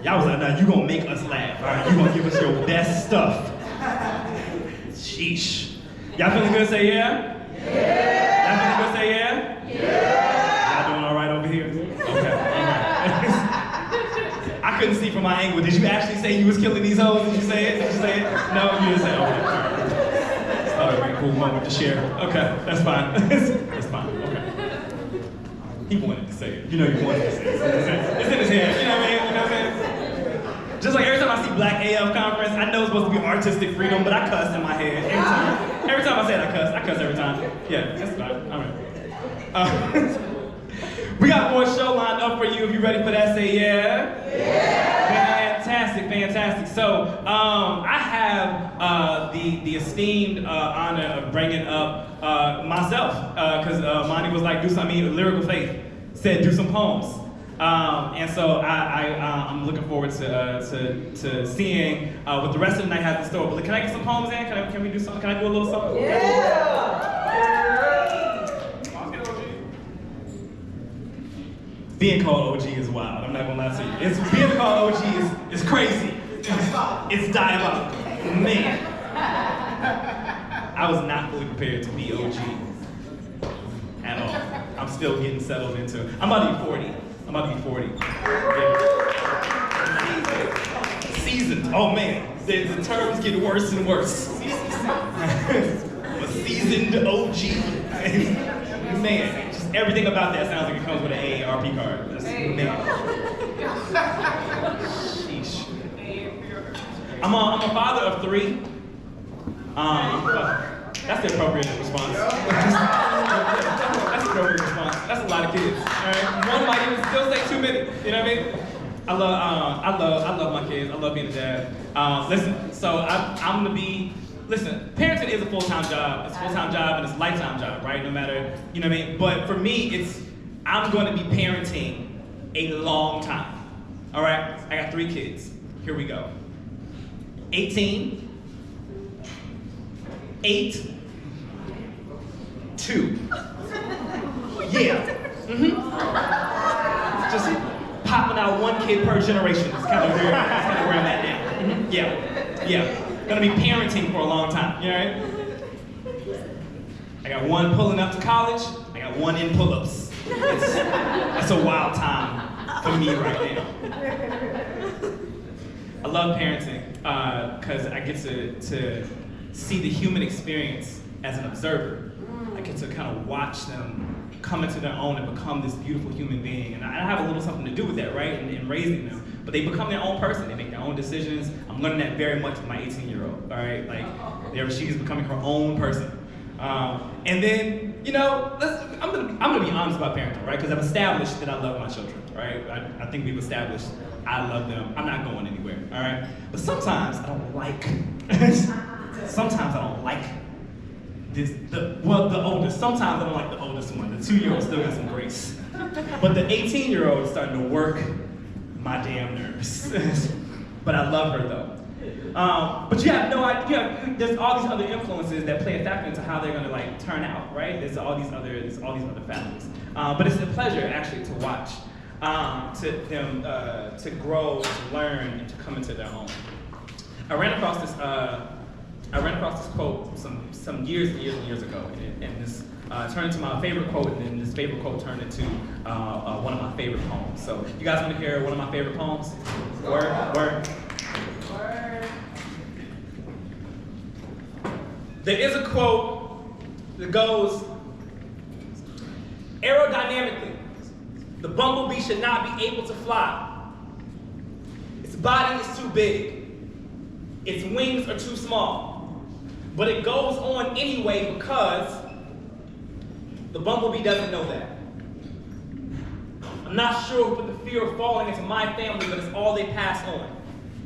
Y'all was like, nah, you gonna make us laugh, all right? You gonna give us your best stuff. Sheesh. Y'all feeling good? Say yeah? Yeah. Y'all feeling good? Say yeah? Yeah. Y'all doing all right over here? Okay, all right. I couldn't see from my angle. Did you actually say you was killing these hoes? Did you say it? Did you say it? No, you didn't say it. Okay, all right. Thought it'd be a cool moment to share. Okay, that's fine. That's fine, okay. He wanted to say it. You know you wanted to say it. It's in his head, you know what I mean? You know what I'm saying? Just like every time I see Black AF Conference, I know it's supposed to be artistic freedom, but I cuss in my head every time. Every time I say it, I cuss every time. Yeah, that's fine, all right. We got more show lined up for you. If you're ready for that, say yeah. Yeah. Fantastic, fantastic. So I have the esteemed honor of bringing up myself, because Monty was like, do something. Lyrical Faith said, do some poems. And so I'm looking forward to seeing what the rest of the night has in store. But can I get some poems in? Can we do something? Can I do a little something? Yeah. Being called OG is wild. I'm not gonna lie to you. Being called OG is crazy. It's diabolical. Man. I was not fully prepared to be OG at all. I'm still getting settled into it. I'm about to be 40. Yeah. Seasoned. Oh man. The terms get worse and worse. A seasoned OG. Man. Everything about that sounds like it comes with an AARP card. That's, man. Sheesh. I'm a father of 3. That's the appropriate response. That's the appropriate response. That's a lot of kids. All right? One might even still say too many. You know what I mean? I love my kids. I love being a dad. Listen. So I'm gonna be. Listen, parenting is a full-time job. It's a full-time job and it's a lifetime job, right? No matter, you know what I mean? But for me, I'm going to be parenting a long time, all right? I got 3 kids. Here we go. 18, 8, 2. Yeah. Just popping out 1 kid per generation. It's kind of where I'm at now. Yeah. Gonna be parenting for a long time, you know right? I got 1 pulling up to college, I got 1 in pull-ups. That's a wild time for me right now. I love parenting because I get to see the human experience as an observer. I get to kind of watch them come into their own and become this beautiful human being. And I have a little something to do with that, right? In raising them. But they become their own person. They make their own decisions. I'm learning that very much with my 18-year-old, all right? Like, she's becoming her own person. And then, you know, I'm gonna be honest about parenting, right? Because I've established that I love my children, right? I think we've established I love them. I'm not going anywhere, all right? But sometimes I don't like, the oldest. Sometimes I don't like the oldest one. The 2-year-old still got some grace. But the 18-year-old is starting to work my damn nerves. But I love her though. But you have no idea, there's all these other influences that play a factor into how they're gonna like turn out, right? There's all these other factors. But it's a pleasure actually to watch to them to grow, to learn, and to come into their own. I ran across this quote some years and years ago, and this turned into my favorite quote, and then this favorite quote turned into one of my favorite poems. So you guys want to hear one of my favorite poems? Word. There is a quote that goes, aerodynamically, the bumblebee should not be able to fly. Its body is too big. Its wings are too small. But it goes on anyway because the bumblebee doesn't know that. I'm not sure who put the fear of falling into my family, but it's all they pass on.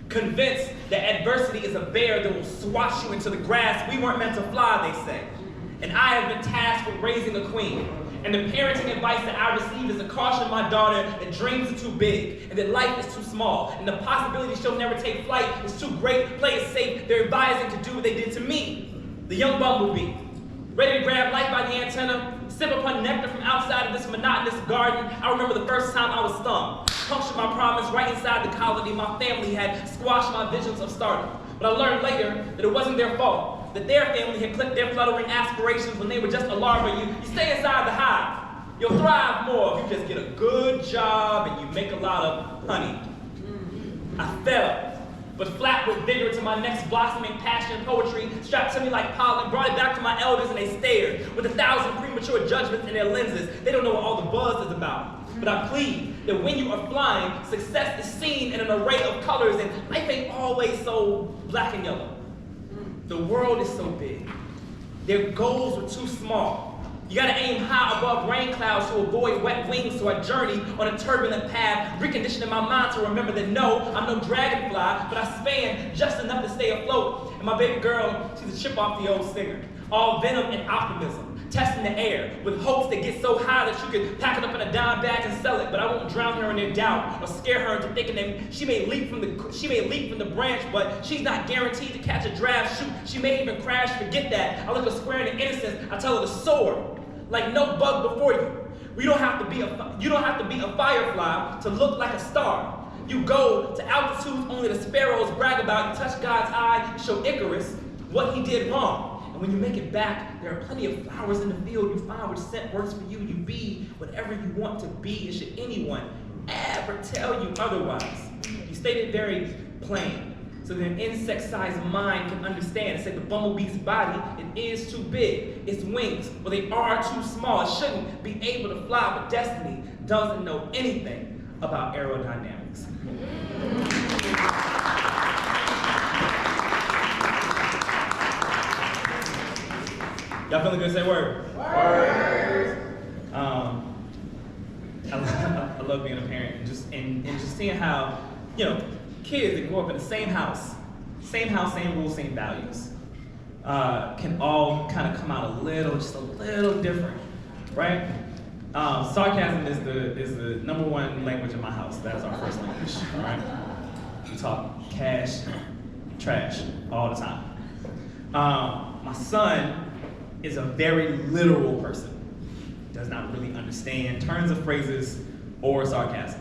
Convinced that adversity is a bear that will swash you into the grass. We weren't meant to fly, they say. And I have been tasked with raising a queen. And the parenting advice that I receive is to caution my daughter that dreams are too big and that life is too small and the possibility she'll never take flight is too great. Play it safe. They're advising to do what they did to me, the young bumblebee, ready to grab life by the antenna, sip upon nectar from outside of this monotonous garden. I remember the first time I was stung. punctured my promise right inside the colony. My family had squashed my visions of starting. But I learned later that it wasn't their fault, that their family had clipped their fluttering aspirations when they were just a larva. You stay inside the hive. You'll thrive more if you just get a good job and you make a lot of honey. I fell, but flat with vigor to my next blossoming passion. Poetry strapped to me like pollen, brought it back to my elders, and they stared with 1,000 premature judgments in their lenses. They don't know what all the buzz is about. But I plead that when you are flying, success is seen in an array of colors, and life ain't always so black and yellow. The world is so big. Their goals were too small. You gotta aim high above rain clouds to avoid wet wings, so I journey on a turbulent path, reconditioning my mind to remember that no, I'm no dragonfly, but I span just enough to stay afloat. And my baby girl, she's a chip off the old stinger, all venom and optimism, testing the air with hopes that get so high that you could pack it up in a dime bag and sell it. But I won't drown her in their doubt or scare her into thinking that she may leap from the branch, but she's not guaranteed to catch a draft. Shoot, she may even crash. Forget that. I look her square in the innocence. I tell her to soar like no bug before you. You don't have to be a firefly to look like a star. You go to altitudes only the sparrows brag about. You touch God's eye, you show Icarus what he did wrong. And when you make it back, there are plenty of flowers in the field. You find which scent works for you. You be whatever you want to be. And should anyone ever tell you otherwise, you state it very plain, so that an insect-sized mind can understand. It said the bumblebee's body, it is too big. Its wings, well, they are too small. It shouldn't be able to fly, but destiny doesn't know anything about aerodynamics. Y'all feeling good? Say word. Word. I love being a parent and just seeing how, kids that grow up in the same house, same rules, same values, can all kind of come out just a little different, right? Sarcasm is the #1 language in my house. That is our first language, all right? We talk cash, trash all the time. My son is a very literal person. Does not really understand turns of phrases or sarcasm.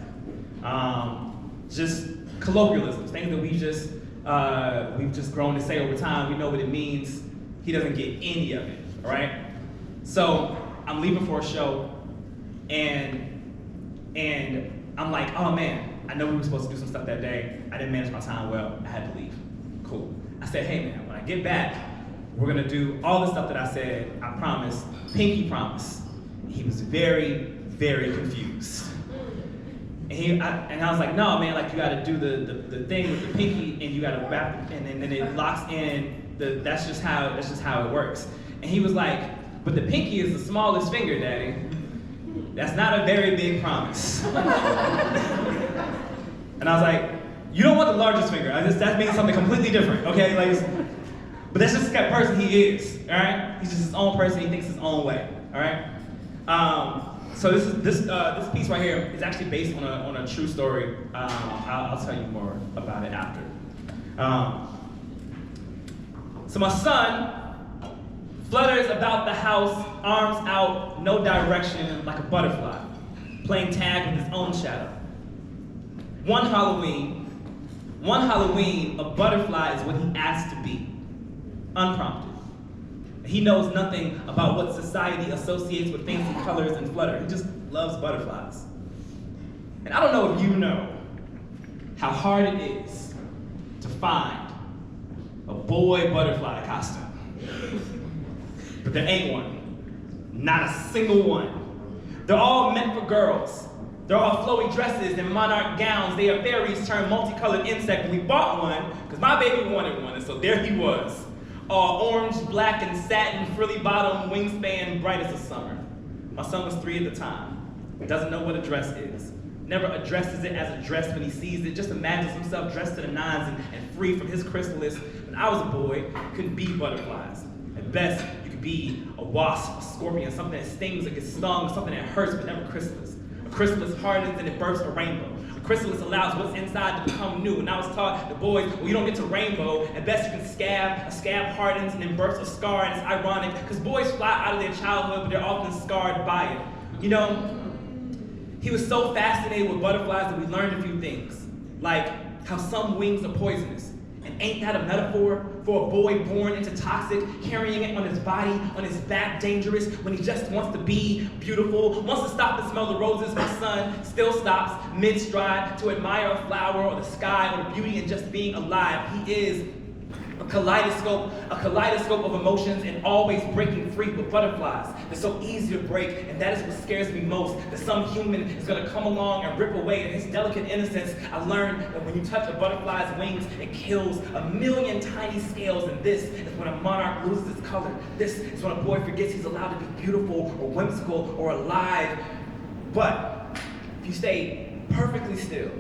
Just colloquialisms, things that we've just grown to say over time. We know what it means. He doesn't get any of it, all right? So I'm leaving for a show, and I'm like, oh man, I know we were supposed to do some stuff that day. I didn't manage my time well. I had to leave. Cool. I said, hey man, when I get back, we're gonna do all the stuff that I said. I promise. Pinky promise. He was very, very confused. And I was like, no, man, like you gotta do the thing with the pinky and you gotta wrap it, and then it locks in, that's just how it works. And he was like, but the pinky is the smallest finger, Daddy. That's not a very big promise. And I was like, you don't want the largest finger. That means something completely different, okay? But that's just the kind of person he is, all right? He's just his own person, he thinks his own way, all right? So this piece right here is actually based on a true story. I'll tell you more about it after. So my son flutters about the house, arms out, no direction, like a butterfly, playing tag with his own shadow. One Halloween, a butterfly is what he asked to be, unprompted. He knows nothing about what society associates with fancy colors and flutter. He just loves butterflies. And I don't know if you know how hard it is to find a boy butterfly costume. But there ain't one. Not a single one. They're all meant for girls. They're all flowy dresses and monarch gowns. They are fairies turned multicolored insect. And we bought one because my baby wanted one, and so there he was. All orange, black, and satin, frilly bottom, wingspan, bright as the summer. My son was 3 at the time. Doesn't know what a dress is. Never addresses it as a dress when he sees it. Just imagines himself dressed to the nines and free from his chrysalis. When I was a boy, you couldn't be butterflies. At best, you could be a wasp, a scorpion, something that stings or gets stung, something that hurts, but never chrysalis. A chrysalis hardens and it births a rainbow. A chrysalis allows what's inside to become new. And I was taught, the boys, well, you don't get to rainbow. At best, you can scab. A scab hardens and then births a scar. And it's ironic, because boys fly out of their childhood, but they're often scarred by it. He was so fascinated with butterflies that we learned a few things, like how some wings are poisonous. And ain't that a metaphor for a boy born into toxic, carrying it on his body, on his back, dangerous, when he just wants to be beautiful, wants to stop and smell the roses, but son still stops mid-stride to admire a flower or the sky or the beauty in just being alive. He is a kaleidoscope of emotions and always breaking free with butterflies. They're so easy to break, and that is what scares me most, that some human is gonna come along and rip away in his delicate innocence. I learned that when you touch a butterfly's wings, it kills a million tiny scales, and this is when a monarch loses its color. This is when a boy forgets he's allowed to be beautiful or whimsical or alive. But if you stay perfectly still,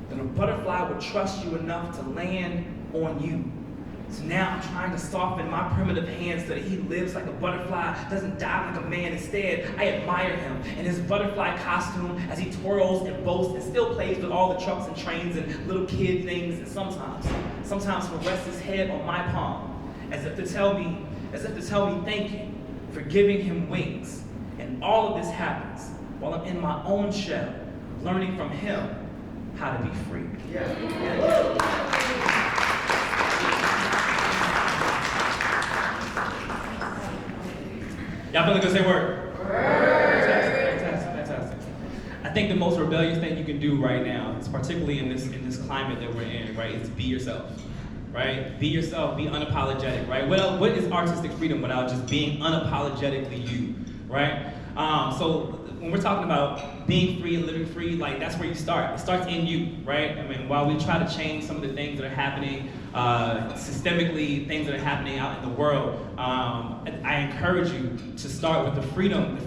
then a butterfly will trust you enough to land on you. So now I'm trying to soften my primitive hands so that he lives like a butterfly, doesn't die like a man. Instead, I admire him in his butterfly costume as he twirls and boasts and still plays with all the trucks and trains and little kid things. And sometimes he'll rest his head on my palm, as if to tell me thank you for giving him wings. And all of this happens while I'm in my own shell, learning from him how to be free. Y'all feel like I say word? Fantastic. I think the most rebellious thing you can do right now, is particularly in this climate that we're in, right, is be yourself. Right? Be yourself, be unapologetic, right? What is artistic freedom without just being unapologetically you, right? So when we're talking about being free and living free, like that's where you start. It starts in you, right? I mean, while we try to change some of the things that are happening systemically, things that are happening out in the world, I encourage you to start with the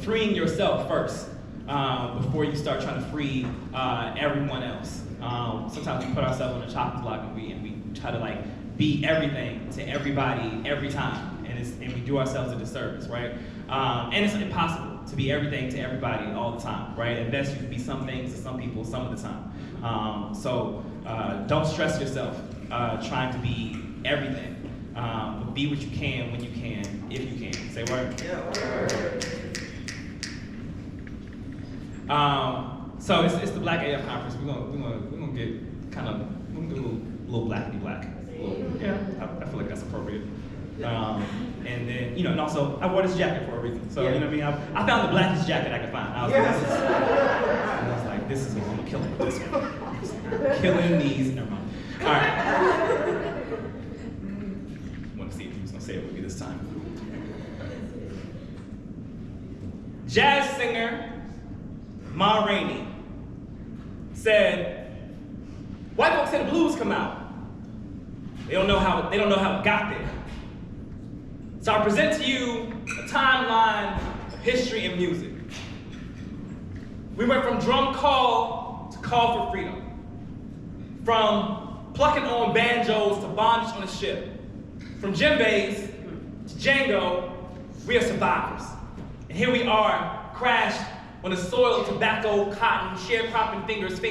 freeing yourself first, before you start trying to free everyone else. Sometimes we put ourselves on a chopping block and we try to like be everything to everybody every time, and we do ourselves a disservice, right? And it's impossible to be everything to everybody all the time, right? At best, you can be some things to some people some of the time. So don't stress yourself trying to be everything. But be what you can when you can, if you can. Say word? Yeah, word. So it's the Black AF conference. We're gonna get kind of a little blackity black. Yeah, I feel like that's appropriate. And then, and also, I wore this jacket for a reason. So, you know what I mean? I found the blackest jacket I could find. I was like, this is what I'm gonna kill him with this one. Killing these, never mind. All right. I want to see if he was gonna say it with me this time. Jazz singer Ma Rainey said, white folks say the blues come out. They don't know how it got there. So I present to you a timeline of history and music. We went from drum call to call for freedom. From plucking on banjos to bondage on a ship. From djembes to Django, we are survivors. And here we are, crashed on the soil of tobacco, cotton, sharecropping fingers,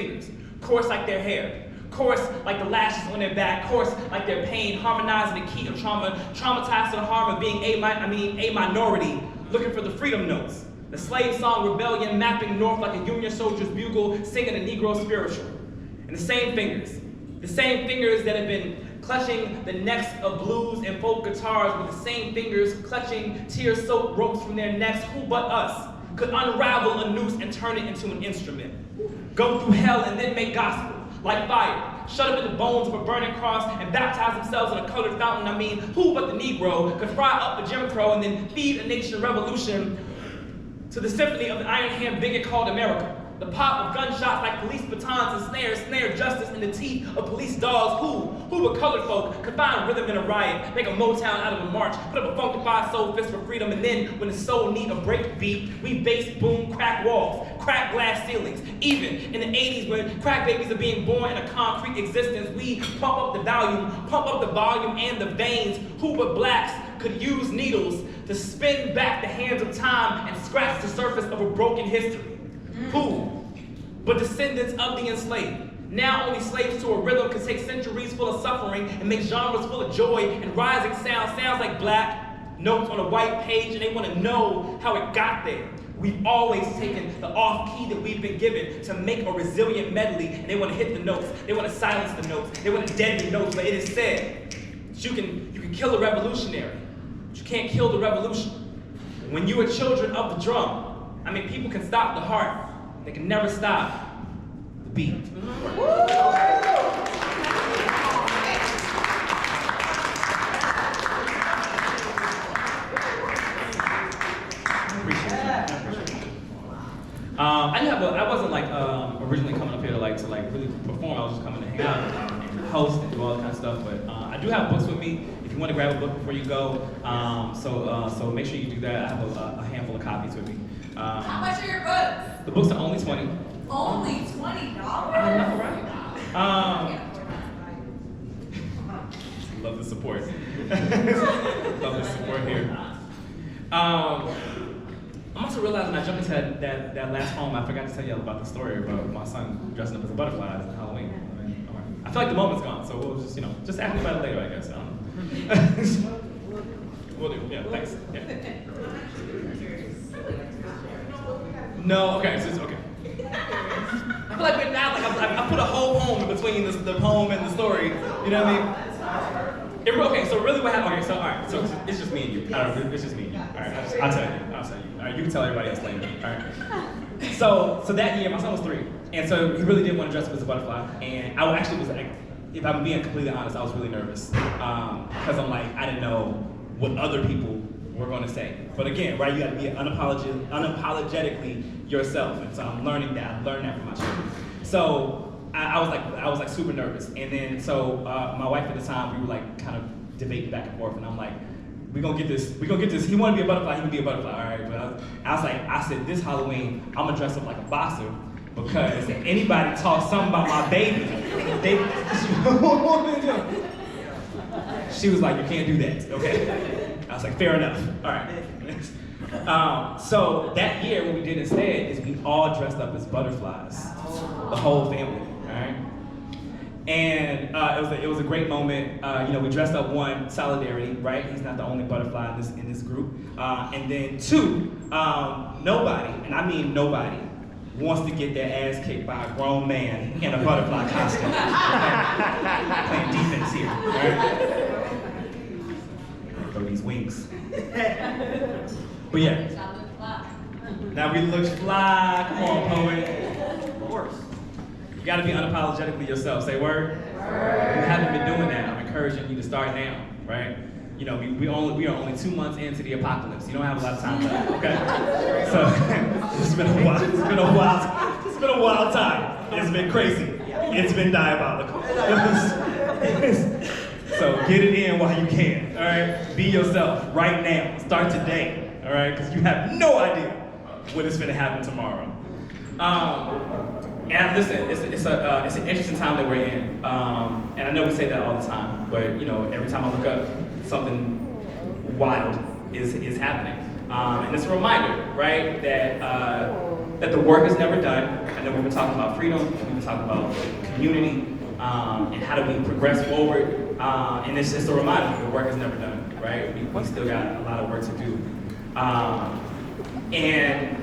coarse like their hair. Course like the lashes on their back, course like their pain, harmonizing the key of trauma, traumatized to the harm of being a minority, looking for the freedom notes. The slave song rebellion mapping north like a Union soldier's bugle, singing a Negro spiritual. And the same fingers that have been clutching the necks of blues and folk guitars were the same fingers clutching tear-soaked ropes from their necks. Who but us could unravel a noose and turn it into an instrument? Go through hell and then make gospel. Like fire, shut up in the bones of a burning cross and baptize themselves in a colored fountain. I mean, who but the Negro could fry up a Jim Crow and then feed a nation revolution to the symphony of the iron hand bigot called America? The pop of gunshots like police batons and snare justice in the teeth of police dogs. Who but colored folk could find rhythm in a riot, make a Motown out of a march, put up a funkified soul fist for freedom, and then when the soul need a break beat, we bass, boom, crack walls, crack glass ceilings. Even in the 80s when crack babies are being born in a concrete existence, we pump up the volume and the veins. Who but blacks could use needles to spin back the hands of time and scratch the surface of a broken history? Who but descendants of the enslaved? Now only slaves to a rhythm could take centuries full of suffering and make genres full of joy and rising sounds like black, notes on a white page and they want to know how it got there. We've always taken the off key that we've been given to make a resilient medley, and they want to hit the notes, they want to silence the notes, they want to deaden the notes, but it is said that you can kill a revolutionary, but you can't kill the revolution. When you are children of the drum, I mean, people can stop the heart, they can never stop the beat. I wasn't like originally coming up here to really perform. I was just coming to hang out and host and do all that kind of stuff. But I do have books with me. If you want to grab a book before you go, so make sure you do that. I have a handful of copies with me. How much are your books? The books are only $20. Only $20? I know, right? Love the support. Love the support here. I'm also realizing I jumped into that last poem. I forgot to tell you about the story about my son dressing up as a butterfly on Halloween. I feel like the moment's gone, so we'll just ask me about it later, I guess. We'll do. Yeah, thanks. Yeah. No, okay, so it's okay. I feel like we're now I put a whole poem in between the poem and the story. You know what I mean? Okay, so really what happened? Okay, so all right, so it's just me and you. It's just me and you. All right, I'll tell you. All right, you can tell everybody else later. All right. So that year, my son was 3, and so he really did want to dress up as a butterfly, and I actually was like, if I'm being completely honest, I was really nervous because I'm like, I didn't know what other people were going to say. But again, right, you got to be unapologetically yourself, and so I'm learning that. I've learned that from my children. So I was like super nervous, and then so my wife at the time, we were like kind of debating back and forth, and I'm like, we're gonna get this. He wanted to be a butterfly, he can be a butterfly, all right. But I said this Halloween, I'm gonna dress up like a boxer because if anybody talks something about my baby, she was like, you can't do that, okay? I was like, fair enough, all right. So that year, what we did instead is we all dressed up as butterflies, the whole family, all right? And it was a great moment. We dressed up, one, solidarity, right? He's not the only butterfly in this group. And then 2, nobody, and I mean nobody, wants to get their ass kicked by a grown man in a butterfly costume. Okay? Playing defense here, right? Throw these wings. But yeah. Now we look fly. Come on, poet. Of course. You gotta be unapologetically yourself. Say word. Word. You haven't been doing that. I'm encouraging you to start now, right? We are only 2 months into the apocalypse. You don't have a lot of time left, okay? So it's been a while. It's been a wild time. It's been crazy. It's been diabolical. So get it in while you can, all right? Be yourself right now. Start today, all right? Because you have no idea what is going to happen tomorrow. And listen, it's an interesting time that we're in, and I know we say that all the time, but every time I look up, something wild is happening, and it's a reminder, right, that the work is never done. I know we've been talking about freedom, we've been talking about community, and how do we progress forward, and it's just a reminder the work is never done, right? We still got a lot of work to do, and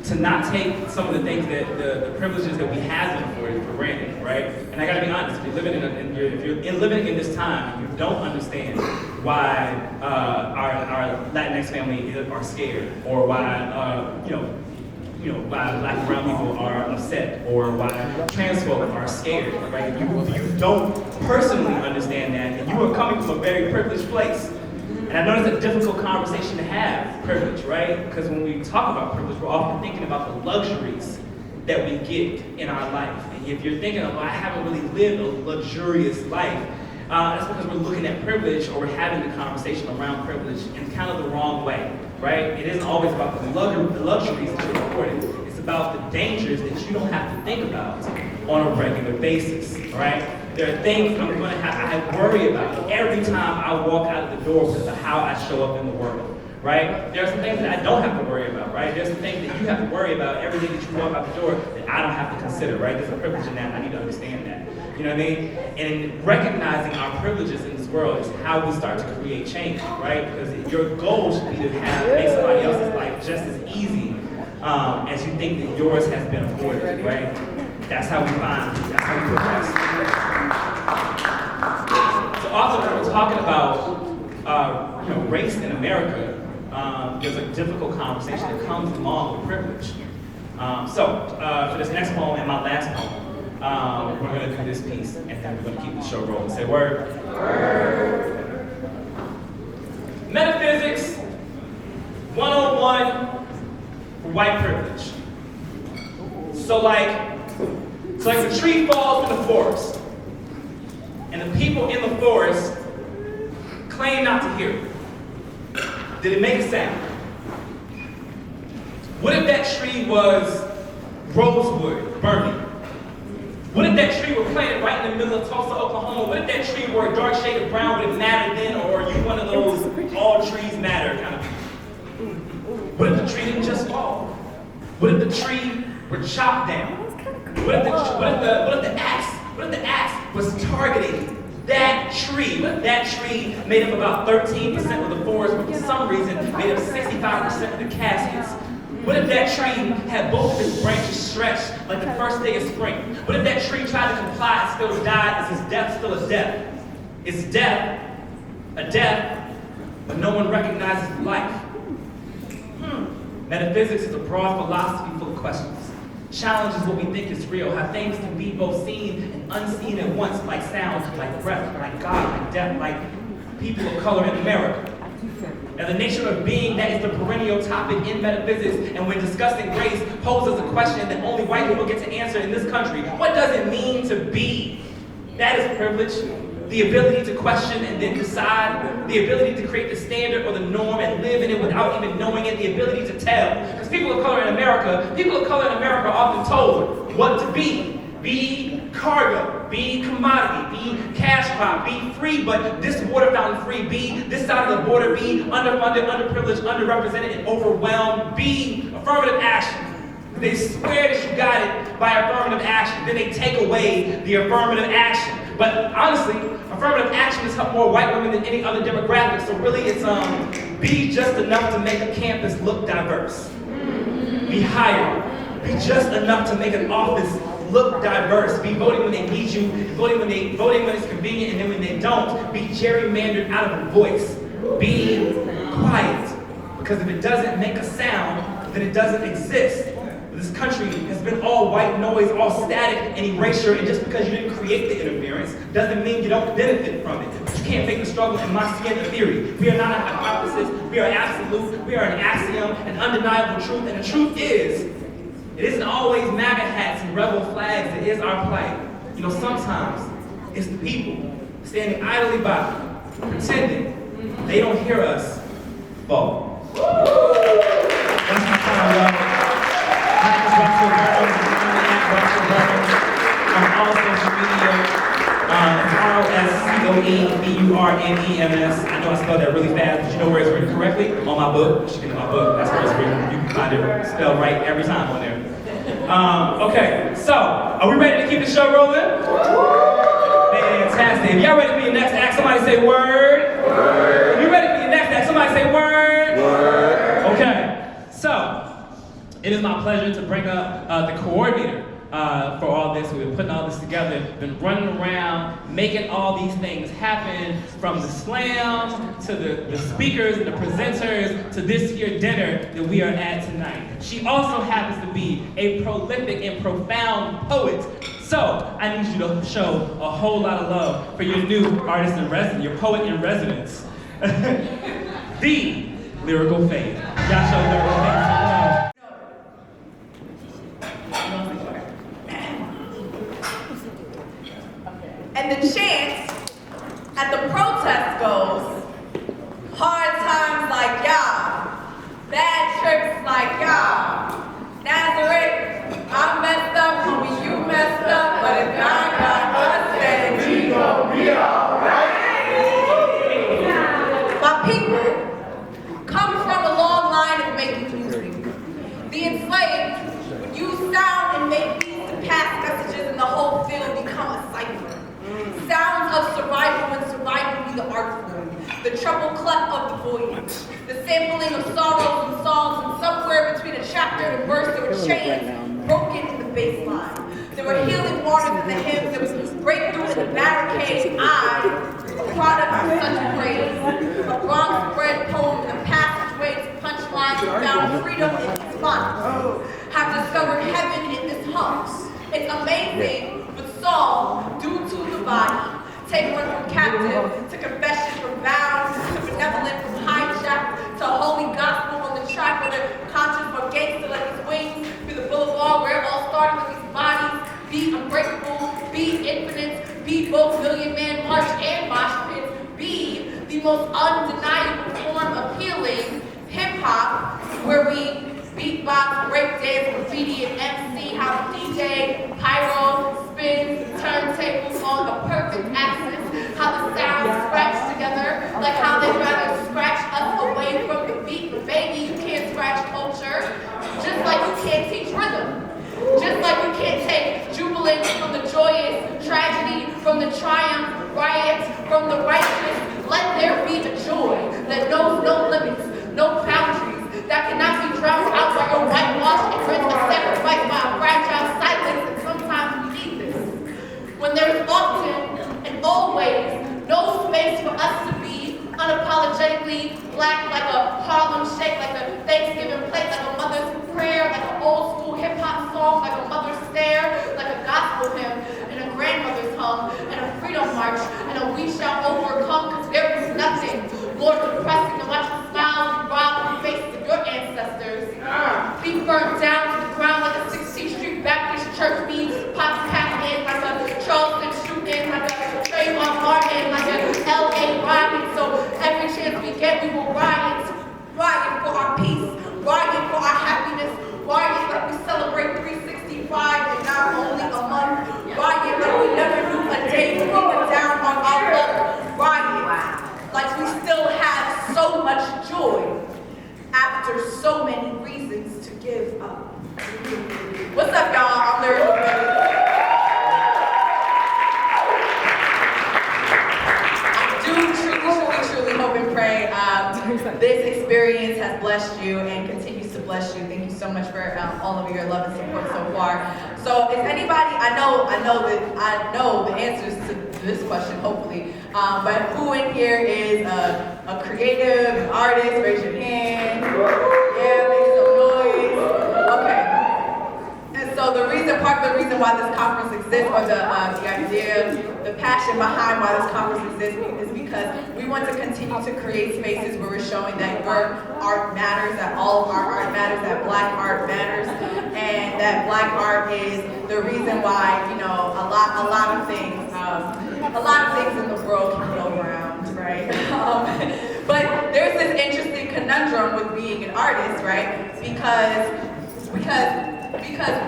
to not take some of the things that the privileges that we have for granted, right? And I gotta be honest, if you're living in this time, you don't understand why our Latinx family are scared, or why why Black and brown people are upset, or why trans folk are scared, right? You don't personally understand that, and you are coming from a very privileged place. And I know it's a difficult conversation to have, privilege, right? Because when we talk about privilege, we're often thinking about the luxuries that we get in our life. And if you're thinking, I haven't really lived a luxurious life, that's because we're looking at privilege, or we're having the conversation around privilege in kind of the wrong way, right? It isn't always about the luxuries that are important. It's about the dangers that you don't have to think about on a regular basis, right? There are things I worry about every time I walk out the door because of how I show up in the world, right? There are some things that I don't have to worry about, right? There's some things that you have to worry about every day that you walk out the door that I don't have to consider, right? There's a privilege in that, and I need to understand that. You know what I mean? And recognizing our privileges in this world is how we start to create change, right? Because your goal should be to make somebody else's life just as easy as you think that yours has been afforded, right? That's how we progress. So often when we're talking about race in America, there's a difficult conversation that comes along with privilege. So for this next poem and my last poem, we're going to do this piece, and then we're going to keep the show rolling. Say word. Word. Metaphysics 101 for white privilege. So like the tree falls in the forest, and the people in the forest claim not to hear it. Did it make a sound? What if that tree was rosewood burning? What if that tree were planted right in the middle of Tulsa, Oklahoma? What if that tree were a dark shade of brown? Would it matter then? Or are you one of those all trees matter kind of people? What if the tree didn't just fall? What if the tree were chopped down? What if the axe was targeting that tree? What if that tree made up about 13% of the forest, but for some reason made up 65% of the caskets? What if that tree had both of its branches stretched like the first day of spring? What if that tree tried to comply and still died? Is his death still a death? Is death a death, but no one recognizes life? Metaphysics is a broad philosophy full of questions. Challenges what we think is real, how things can be both seen and unseen at once, like sound, like breath, like God, like death, like people of color in America. Now, the nature of being, that is the perennial topic in metaphysics, and when discussing race, poses a question that only white people get to answer in this country. What does it mean to be? That is privilege. The ability to question and then decide, the ability to create the standard or the norm and live in it without even knowing it, the ability to tell. Because people of color in America are often told what to be. Be cargo, be commodity, be cash crop, be free, but this water fountain free, be this side of the border, be underfunded, underprivileged, underrepresented, and overwhelmed, be affirmative action. They swear that you got it by affirmative action, then they take away the affirmative action. But honestly, affirmative action has helped more white women than any other demographic, so really it's be just enough to make a campus look diverse. Be hired, be just enough to make an office look diverse. Be voting when they need you, voting when it's convenient, and then when they don't, be gerrymandered out of a voice. Be quiet, because if it doesn't make a sound, then it doesn't exist. This country has been all white noise, all static and erasure, and just because you didn't create the interference doesn't mean you don't benefit from it. But you can't make the struggle in my skin a theory. We are not a hypothesis, we are absolute, we are an axiom, an undeniable truth, and the truth is, it isn't always MAGA hats and rebel flags that is our plight. You know, sometimes it's the people standing idly by, pretending they don't hear us fall. That's my time, y'all. My name is Roscoe Burnems, and I'm Roscoe Burnems on all social media. ROSCOEBURNEMS. I know I spelled that really fast, but you know where it's written correctly? On my book. You should get my book. That's where it's written. You can find it spelled right every time on there. Okay, so are we ready to keep the show rolling? Fantastic. If y'all ready for your next act, somebody say word. Word. If you ready for your next act, somebody say word. Word. Okay, so it is my pleasure to bring up the coordinator for all this. We've been putting all this together, been running around, making all these things happen, from the slams to the speakers and the presenters to this here dinner that we are at tonight. She also happens to be a prolific and profound poet. So I need you to show a whole lot of love for your new artist in residence, your poet in residence, the Lyrical Faith. Y'all show Lyrical Faith some love. And the chant at the protest goes, hard times like y'all, bad trips like y'all. Nazareth, I messed up, homie, you messed up, but if God got us, then we gon' be alright. My people come from a long line of making music. The enslaved would use sound and make beats and pass messages, and the whole field become a cipher. Sounds of survival when survival be the treble clef of the voice, the sampling of sorrows and songs, and somewhere between a chapter and a verse there were chains broken in the bass line. There were healing waters in the hymns, there was breakthrough in the barricade. I, a product of such praise, a Bronx bred poem in the passageways, punchlines, and found freedom in its font. Have discovered heaven in this house. It's amazing, but song, due to the body, take one from captive to confession, from vows to benevolent, from hijack to holy gospel on the track, where the conscience or gangster like his wings through the boulevard, where it all started with these bodies. Be unbreakable, be infinite, be both Million Man March and mosh pits, be the most undeniable form of healing, hip-hop, where we beatbox, breakdance, graffiti, and MC, how the DJ, pyro, spins, turntables on a perfect axis, how the sounds scratch together, like how they'd rather scratch us away from the beat, but baby, you can't scratch culture, just like you can't teach rhythm. Just like you can't take jubilance from the joyous, tragedy from the triumph, riots from the righteous. Let there be a joy that knows no limits, no boundaries, that cannot be drowned out by your whitewash ignorance and sacrificed by a fragile silence. And sometimes we need this. When there is often and always no space for us to be unapologetically black, like a Harlem shake, like a Thanksgiving plate, like a mother's prayer, like an old school hip-hop song, like a mother's stare, like a gospel hymn, and a grandmother's hum, and a freedom march, and a we shall overcome, because there is nothing more depressing than watching the smiles and wild faces of your ancestors be burned down to the ground like a 16th Street Baptist church be pops packed in, like a Charleston shooting, like a Trayvon Martin, like a LA riot. So every chance we get, we will riot for our peace, riot for our happiness, riot like we celebrate 365 and not only a month, riot like we never knew a day we were down on our luck, riot like we still have so much joy after so many reasons to give up. What's up, y'all? I'm Lyrical Faith. I do truly hope and pray this experience has blessed you and continues to bless you. Thank you so much for all of your love and support so far. So, if anybody, I know the answers to this question, hopefully, but who in here is a creative, an artist? Raise your hand. Yeah, make some noise. Okay. And so part of the reason why this conference exists, or the idea, the passion behind why this conference exists, is because we want to continue to create spaces where we're showing that your art matters, that all of our art matters, that Black art matters, and that Black art is the reason why, you know, a lot of things in the world can go around, right? But there's this interesting conundrum with being an artist, right? Because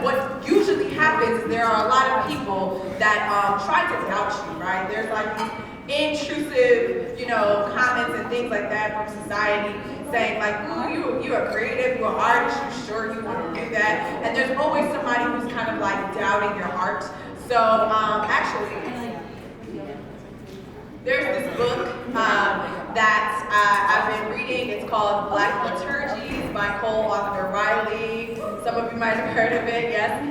what usually happens is there are a lot of people that try to doubt you, right? There's like these intrusive, you know, comments and things like that from society saying like, ooh, you are creative, you're an artist, you sure you want to do that? And there's always somebody who's kind of like doubting your art. So actually, there's this book that I've been reading. It's called Black Liturgies by Cole Author Riley. Some of you might have heard of it, yes?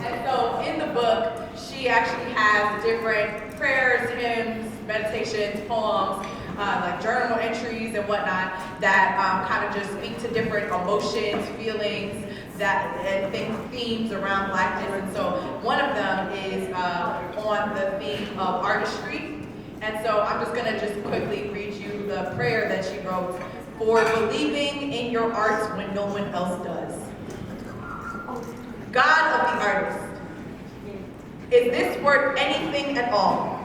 And so in the book, she actually has different prayers, hymns, meditations, poems, like journal entries and whatnot that kind of just speak to different emotions, feelings, and themes around Blackness. And so one of them is on the theme of artistry. And so I'm just gonna just quickly read you the prayer that she wrote for believing in your art when no one else does. God of the artist, is this worth anything at all?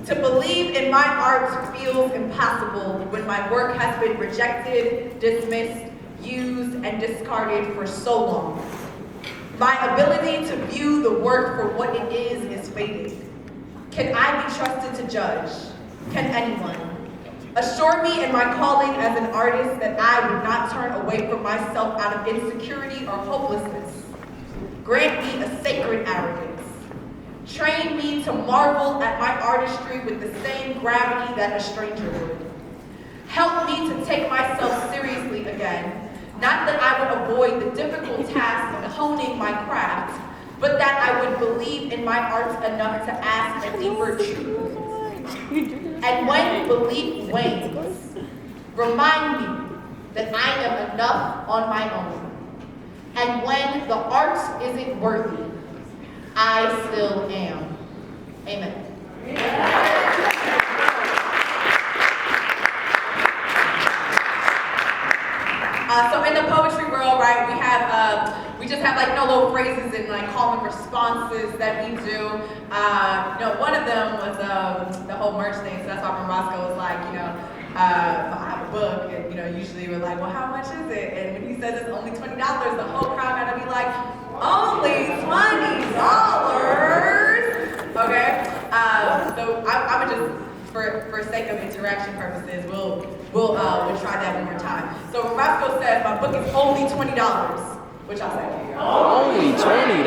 To believe in my art feels impossible when my work has been rejected, dismissed, used, and discarded for so long. My ability to view the work for what it is fading. Can I be trusted to judge? Can anyone? Assure me in my calling as an artist that I would not turn away from myself out of insecurity or hopelessness. Grant me a sacred arrogance. Train me to marvel at my artistry with the same gravity that a stranger would. Help me to take myself seriously again. Not that I would avoid the difficult task of honing my craft, but that I would believe in my art enough to ask a deeper truth. And when belief wanes, remind me that I am enough on my own. And when the art isn't worthy, I still am. Amen. So in the poetry world, right, we just have like little phrases and like call and responses that we do. One of them was the whole merch thing. So that's why when Roscoe was like, I have a book, and usually we're like, well, how much is it? And when he says it's only $20, the whole crowd gotta be like, only $20. Okay. So I would just, for sake of interaction purposes, we'll try that one more time. So when Roscoe says my book is only $20, which I'll say. Only $20.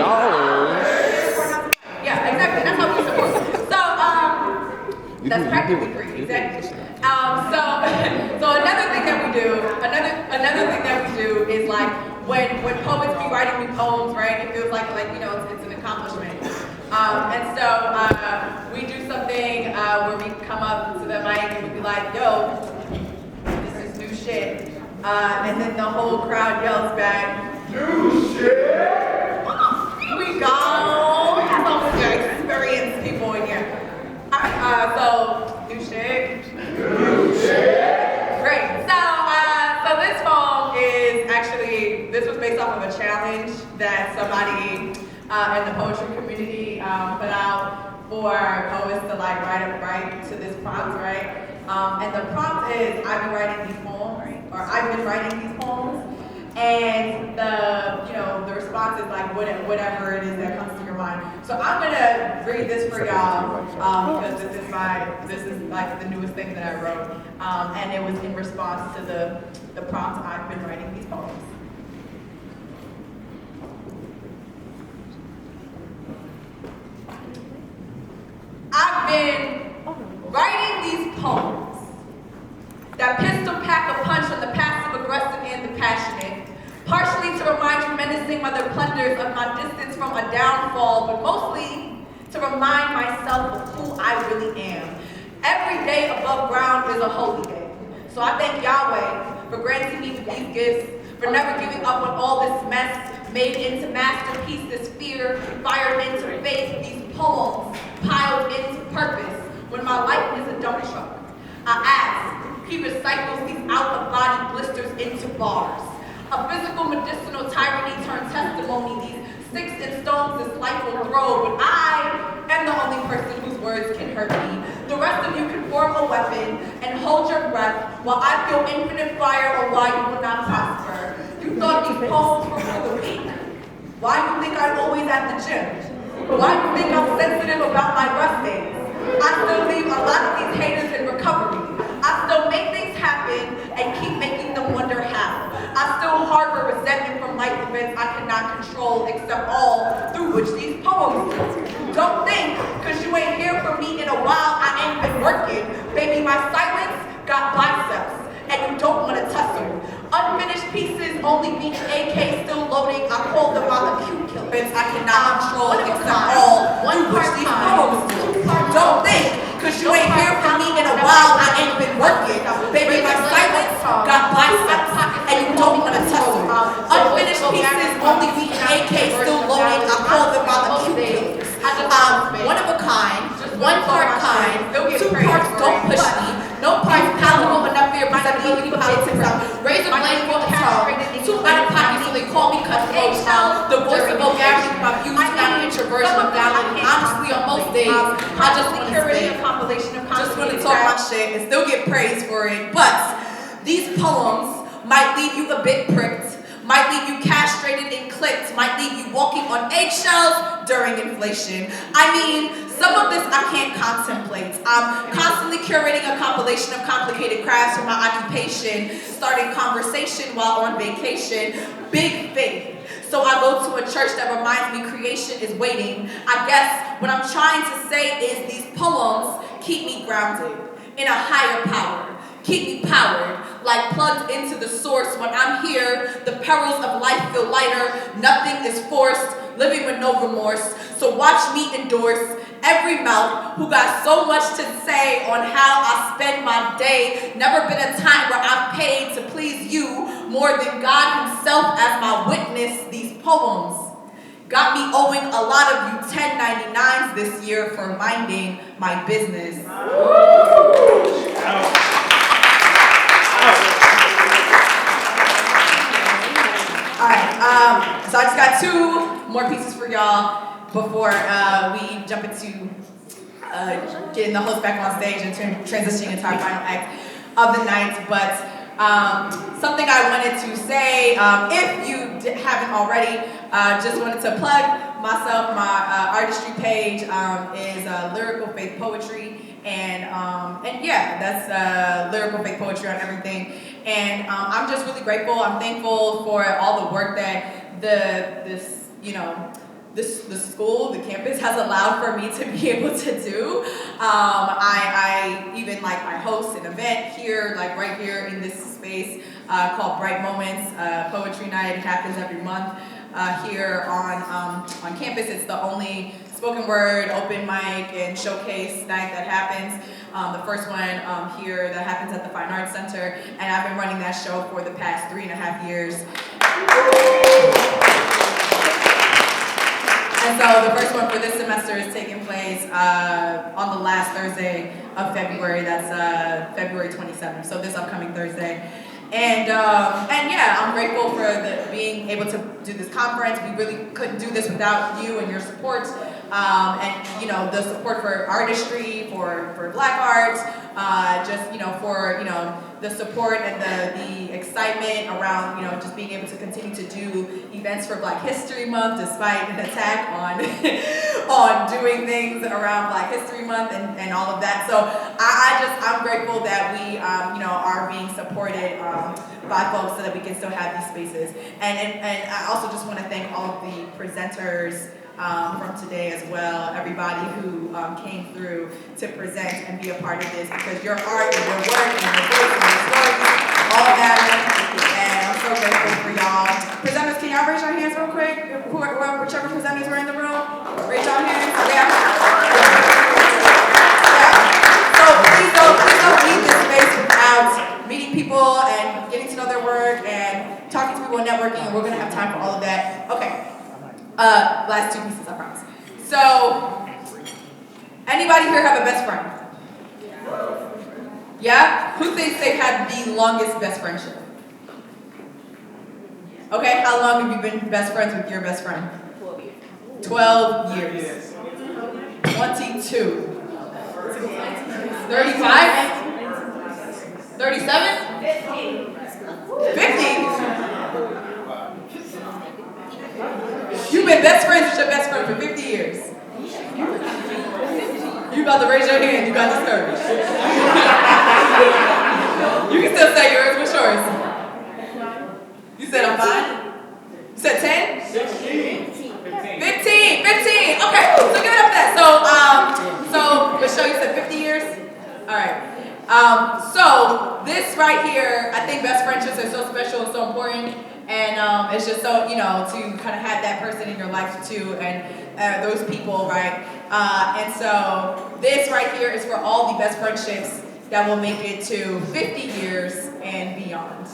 Yeah, exactly. That's how we support. So that's practically free. Exactly. So another thing that we do is like when poets be writing new poems, right? It feels like it's an accomplishment. And so we do something where we come up to the mic and we be like, yo, this is new shit. And then the whole crowd yells back, new shit! We go! We have some experienced people in here. So, new shit. New shit! Great. So this poem is actually, this was based off of a challenge that somebody in the poetry community put out for poets to like write to this prompt, right? And the prompt is I've been writing these poems, right? Or I've been writing these poems, and the response is like whatever it is that comes to your mind. So I'm gonna read this for y'all because this is like the newest thing that I wrote, and it was in response to the prompt I've been writing these poems. I've been writing these poems that pistol pack a punch on the passive aggressive and the passionate, partially to remind you menacing mother plunders of my distance from a downfall, but mostly to remind myself of who I really am. Every day above ground is a holy day. So I thank Yahweh for granting me with these gifts, for never giving up on all this mess, made into masterpiece, this fear, fired into faith, these poems piled into purpose. When my life is a dump truck, I ask, he recycles these out-of-body blisters into bars. A physical medicinal tyranny turned testimony, these sticks and stones this life will throw, but I am the only person whose words can hurt me. The rest of you can form a weapon and hold your breath while I feel infinite fire or why you will not prosper. You thought these poems were for the weak. Why you think I'm always at the gym? Why you think I'm sensitive about my rest days? I still leave a lot of these haters in recovery. I still make things happen and keep making them wonder how. I still harbor resentment from life events I cannot control except all through which these poems do. Don't think, cause you ain't hear from me in a while, I ain't been working. Baby, my silence got biceps and you don't wanna tussle. Unfinished pieces only being AK still loading. I call them my acute killers. I cannot control except all through which these poems do. Don't think, cause you ain't hear from me in a while, I ain't been working. Baby, my silence got biceps and you don't wanna tussle. Unfinished pieces only being AK still loading. I call them my acute killers. One of a kind, one part kind, two parts don't push me. No parts palatable enough for your possibility politics. Razor blade for a tone. Too out of pocket, so they call me cutthroat style. The voice of vulgarity, my views, not introversion of valid. Honestly, on most days, I just want to spit. Just want to talk my shit and still get praised for it. But these poems might leave you a bit pricked, might leave you castrated and clipped, might leave you walking on eggshells during inflation. I mean, some of this I can't contemplate. I'm constantly curating a compilation of complicated crafts from my occupation, starting conversation while on vacation. Big faith. So I go to a church that reminds me creation is waiting. I guess what I'm trying to say is these poems keep me grounded in a higher power. Keep me powered, like plugged into the source. When I'm here, the perils of life feel lighter. Nothing is forced, living with no remorse. So watch me endorse every mouth who got so much to say on how I spend my day. Never been a time where I've paid to please you more than God himself as my witness. These poems got me owing a lot of you 1099s this year for minding my business. Alright, so I just got 2 more pieces for y'all before we jump into getting the host back on stage and transitioning into our final act of the night. But something I wanted to say, if you haven't already, just wanted to plug myself. My artistry page is Lyrical Faith Poetry, and yeah, that's Lyrical Faith Poetry on everything. And I'm just really grateful. I'm thankful for all the work that the school, the campus has allowed for me to be able to do. I even I host an event here, right here in this space called Bright Moments Poetry Night. It happens every month here on campus. It's the only spoken word, open mic, and showcase night that happens. The first one here that happens at the Fine Arts Center, and I've been running that show for the past 3.5 years. And so the first one for this semester is taking place on the last Thursday of February. That's February 27th, so this upcoming Thursday. And yeah, I'm grateful for being able to do this conference. We really couldn't do this without you and your support. And the support for artistry, for Black art, for the support and the excitement around just being able to continue to do events for Black History Month, despite an attack on on doing things around Black History Month and all of that. So I'm grateful that we are being supported by folks so that we can still have these spaces. And I also just want to thank all of the presenters from today as well, everybody who came through to present and be a part of this, because your art and your work and your voice and your stories all matter, and I'm so grateful for y'all. Presenters, can y'all raise your hands real quick? Whichever presenters were in the room, raise your hands. Yeah. So please don't leave this space without meeting people and getting to know their work and talking to people and networking, and we're going to have time for all of that. Okay. Last 2 pieces, I promise. So, anybody here have a best friend? Yeah? Who thinks they've had the longest best friendship? Okay, how long have you been best friends with your best friend? 12 years. 22. 35? 37? 50? You've been best friends with your best friend for 50 years. You about to raise your hand, you got discouraged. You can still say yours, what's yours? You said I'm fine? You said 10? 15. 15, okay, so give it up for that. So Michelle, you said 50 years? Alright. So this right here, I think best friendships are so special and so important. And it's just so, to kind of have that person in your life too, and those people, right? And so this right here is for all the best friendships that will make it to 50 years and beyond.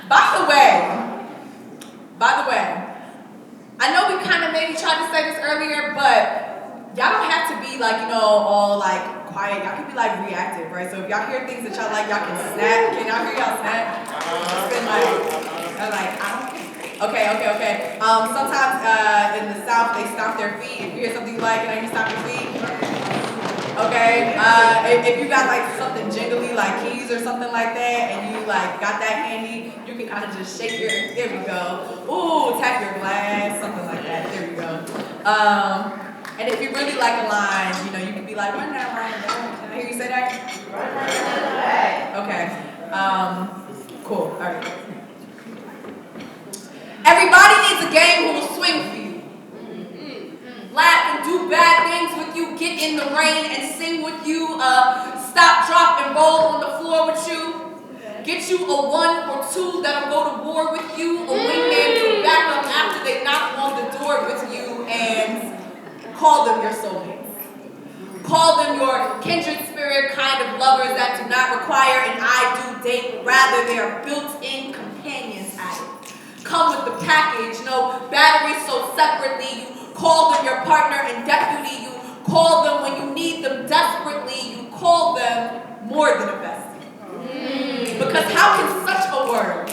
By the way, I know we kind of maybe tried to say this earlier, but y'all don't have to be all quiet. Y'all can be reactive, right? So if y'all hear things that y'all y'all can snap. Can y'all hear y'all snap? It's been I don't care. Okay. Sometimes in the South they stomp their feet. If you hear something you like, and you stomp your feet. Okay. If you got something jingly like keys or something like that, and you got that handy, you can kind of just shake your. There we go. Ooh, tap your glass, something like that. There we go. And if you really like a line, you can be like, run that line. hear you say that? Okay. Cool. All right. Everybody needs a gang who will swing for you. Laugh and do bad things with you, get in the rain and sing with you, stop, drop, and roll on the floor with you, get you a 1 or 2 that'll go to war with you, a wingman to back up after they knock on the door with you, and call them your soulmates. Call them your kindred spirit kind of lovers that do not require an I do date, but rather they are built-in companions at it. Come with the package, no batteries so separately. You call them your partner and deputy. You call them when you need them desperately. You call them more than a bestie. Because how can such a word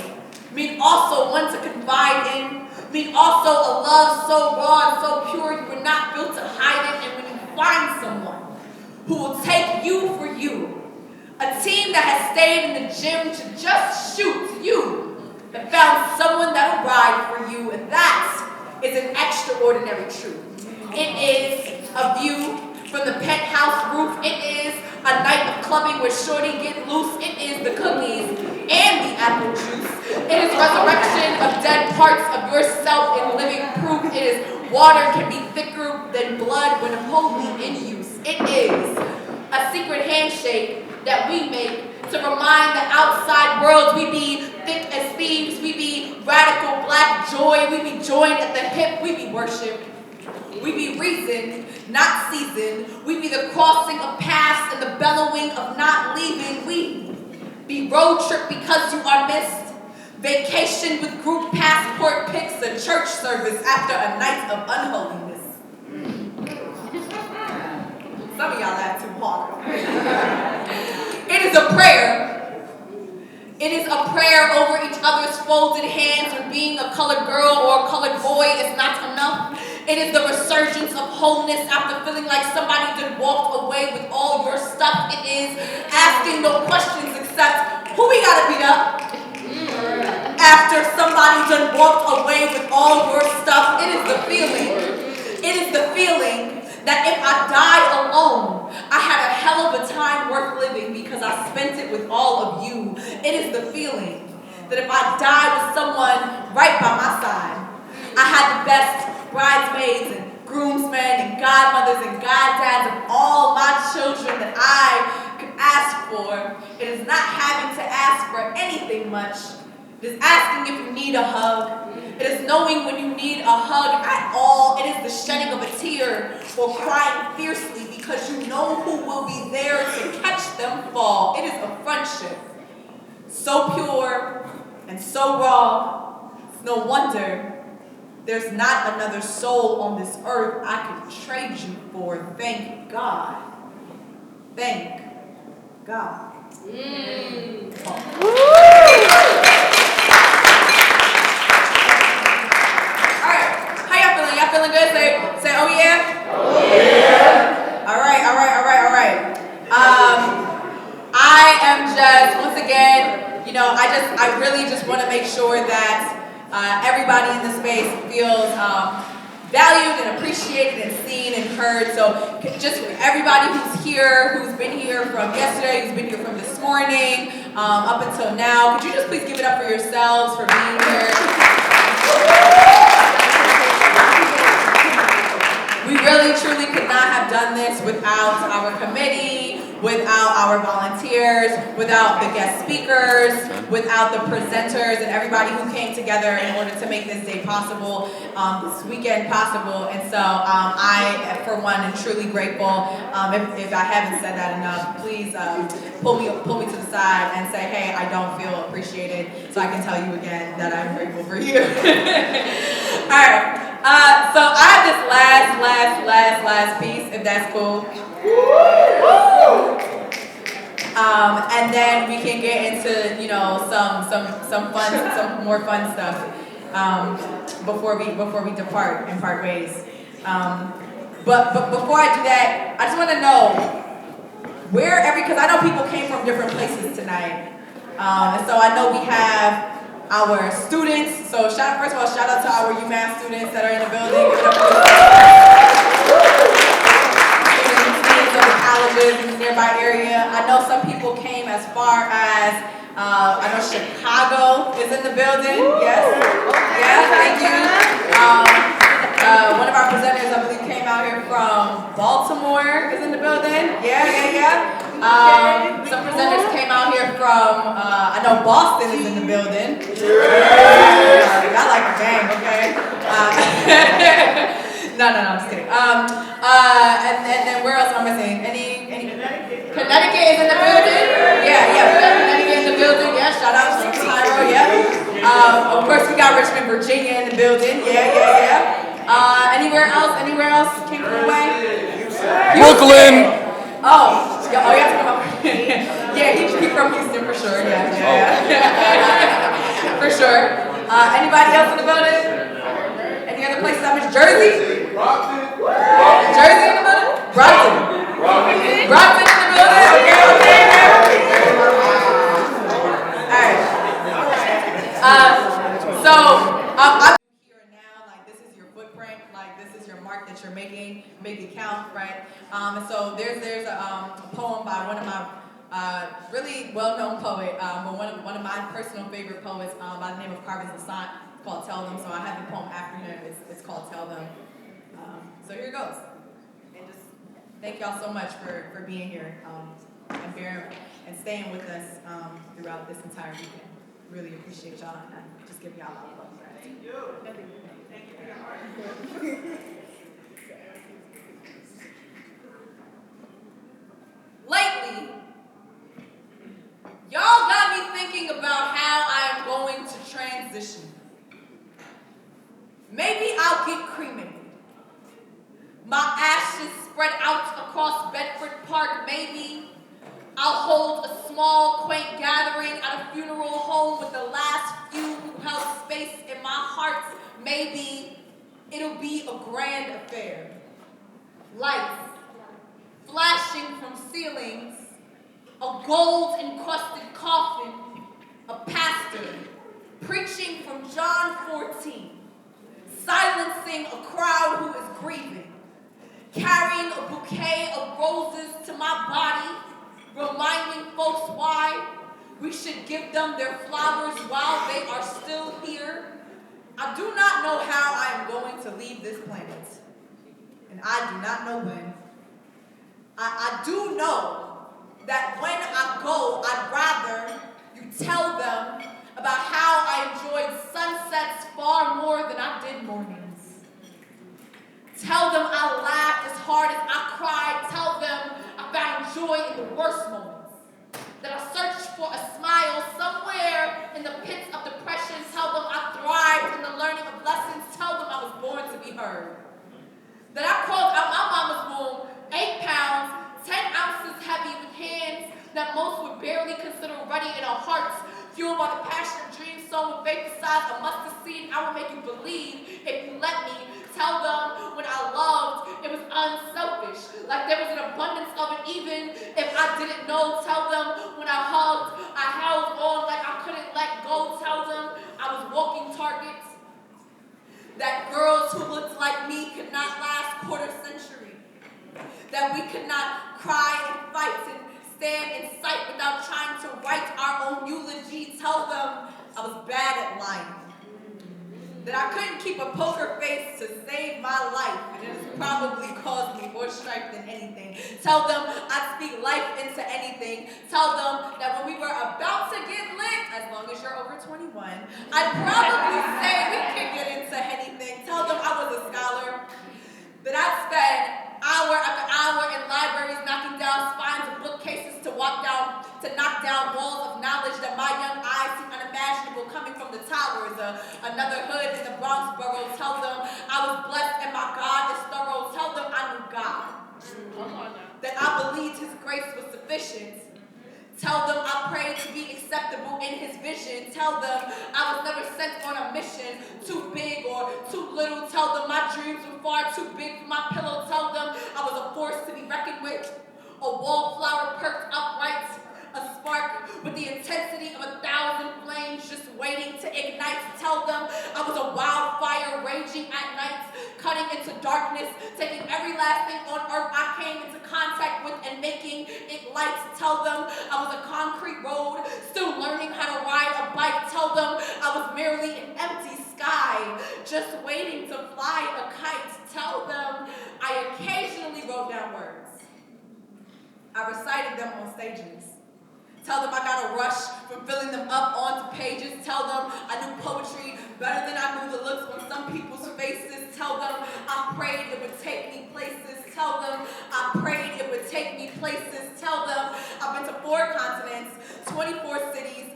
mean also one to confide in, mean also a love so raw and so pure you were not built to hide it, and when you find someone who will take you for you, a team that has stayed in the gym to just shoot you, that found someone that'll ride for you, and that is an extraordinary truth. It is a view from the penthouse roof. It is a night of clubbing where shorty get loose. It is the cookies and the apple juice. It is resurrection of dead parts of yourself in living proof. It is water can be thicker than blood when wholly in use. It is a secret handshake that we make to remind the outside world we be thick as thieves, we be radical black joy, we be joined at the hip, we be worship. We be reasoned, not seasoned. We be the crossing of paths and the bellowing of not leaving. We be road trip because you are missed. Vacation with group passport pics, a church service after a night of unholiness. Some of y'all laugh too hard. It is a prayer. It is a prayer over each other's folded hands when being a colored girl or a colored boy is not enough. It is the resurgence of wholeness after feeling like somebody done walked away with all your stuff. It is asking no questions except who we gotta beat up after somebody done walked away with all your stuff. It is the feeling. It is the feeling that if I die alone, I had a hell of a time worth living because I spent it with all of you. It is the feeling that if I die with someone right by my side, I had the best bridesmaids and groomsmen and godmothers and goddads of all my children that I could ask for. It is not having to ask for anything much. It is asking if you need a hug. It is knowing when you need a hug at all. It is the shedding of a tear or crying fiercely because you know who will be there to catch them fall. It is a friendship so pure and so raw. It's no wonder there's not another soul on this earth I could trade you for. Thank God. Thank God. Y'all feeling good? Say, oh yeah? Oh yeah. All right. I am just, once again, I really just want to make sure that everybody in the space feels valued and appreciated and seen and heard. So just everybody who's here, who's been here from yesterday, who's been here from this morning, up until now, could you just please give it up for yourselves for being here? We really, truly could not have done this without our committee, without our volunteers, without the guest speakers, without the presenters, and everybody who came together in order to make this day possible, this weekend possible. And so I, for one, am truly grateful. If I haven't said that enough, please pull me to the side and say, hey, I don't feel appreciated, so I can tell you again that I'm grateful for you. All right. So I have this last piece, if that's cool. And then we can get into, some more fun stuff before we depart and part ways. But before I do that, I just want to know because I know people came from different places tonight, and so I know we have our students. So shout out to our Umass students that are in the building. Students of colleges in the nearby area. I know some people came as far as, I know Chicago is in the building. Yes. Yeah, thank you. One of our presenters, I believe, came out here from Baltimore is in the building. Yeah. Some presenters came out here from, I know Boston is in the building. I like the gang, okay? No, I'm just kidding. And then where else am I missing? Any Connecticut is in the building? Yeah, we got Connecticut in the building. Yeah, shout out to Cairo, yeah. Of course, we got Richmond, Virginia in the building. Yeah. Anywhere else? Came from away? Brooklyn. Oh, you have to come up. Yeah, he's from Houston for sure. Yeah. For sure. Anybody else in the building? Any other places? I miss Jersey? Jersey in the building? Brockton in the building? Okay. Alright. I'm here and now, like this is your footprint, like this is your mark that you're making, make it count, right? And so there's a poem by one of my really well-known poet, but one of my personal favorite poets by the name of Carvin Lassant. It's called Tell Them. So I have the poem after him. It's called Tell Them. So here it goes. And just thank y'all so much for being here and bearing and staying with us throughout this entire weekend. Really appreciate y'all and just give y'all a lot of love. Thank you. Thank you for your heart. Lately, y'all got me thinking about how I am going to transition. Maybe I'll get cremated. My ashes spread out across Bedford Park. Maybe I'll hold a small, quaint gathering at a funeral home with the last few who held space in my heart. Maybe it'll be a grand affair. Lights flashing from ceilings, a gold-encrusted coffin, a pastor preaching from John 14, silencing a crowd who is grieving, carrying a bouquet of roses to my body, reminding folks why we should give them their flowers while they are still here. I do not know how I am going to leave this planet, and I do not know when. I do know that when I go, I'd rather you tell them about how I enjoyed sunsets far more than I did mornings. Tell them I laughed as hard as I cried. Tell them I found joy in the worst moments. That I searched for a smile somewhere in the pits of depression. Tell them I thrived in the learning of lessons. Tell them I was born to be heard. That I crawled out my mama's womb 8 pounds, 10 ounces heavy with hands that most would barely consider ready in our hearts, fueled by the passion of dreams sown with faith the size of mustard seed. I will make you believe if you let me. Tell them when I loved, it was unselfish, like there was an abundance of it even if I didn't know. Tell them when I hugged, I held on like I couldn't let go. Tell them I was walking targets, that girls who looked like me could not last quarter century, that we could not cry and fight and stand in sight without trying to write our own eulogy. Tell them I was bad at lying, that I couldn't keep a poker face to save my life, and it has probably caused me more strife than anything. Tell them I'd speak life into anything. Tell them that when we were about to get lit, as long as you're over 21, I'd probably say we can get into anything. Tell them I was a scholar, that I'd spend hour after hour in libraries knocking down spines of bookcases to knock down walls of knowledge that my young eyes see unimaginable coming from the towers. Another hood in the Bronx borough. Tell them I was blessed and my God is thorough. Tell them I knew God. That I believed His grace was sufficient. Tell them I prayed to be acceptable in His vision. Tell them I was never sent on a mission too big or too little. Tell them my dreams were far too big for my pillow. Tell them I was a force to be reckoned with, a wallflower perked upright, a spark with the intensity of 1,000 flames just waiting to ignite. nights. Tell them I was a wildfire raging at nights, cutting into darkness, taking every last thing on earth I came into contact with and making it light. Tell them I was a concrete road, still learning how to ride a bike. Tell them I was merely an empty sky, just waiting to fly a kite. Tell them I occasionally wrote down words. I recited them on stages. Tell them I got a rush from filling them up onto pages. Tell them I knew poetry better than I knew the looks on some people's faces. Tell them I prayed it would take me places. Tell them I prayed it would take me places. Tell them I've been to 4 continents, 24 cities,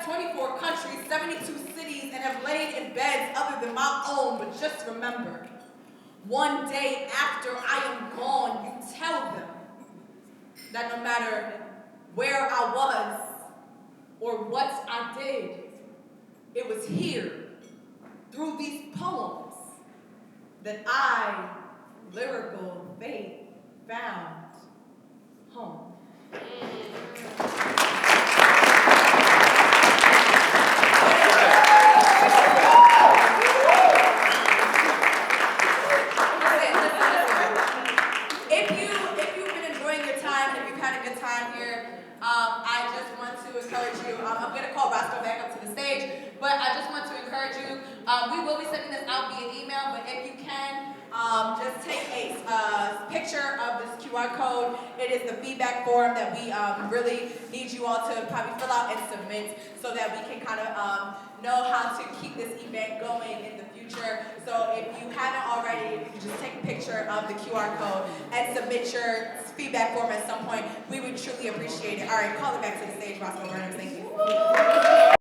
24 countries, 72 cities, and have laid in beds other than my own. But just remember, one day after I am gone, you tell them that no matter where I was or what I did, it was here, through these poems, that I, Lyrical Faith, found home. I just want to encourage you. I'm going to call Roscoe back up to the stage, but I just want to encourage you. We will be sending this out via email, but if you can, just take a picture of this QR code. It is the feedback form that we really need you all to probably fill out and submit so that we can kind of know how to keep this event going in the future. So if you haven't already, if you could just take a picture of the QR code and submit your feedback form at some point, we would truly appreciate it. All right, call it back to the stage, Roscoe Burnems. Thank you.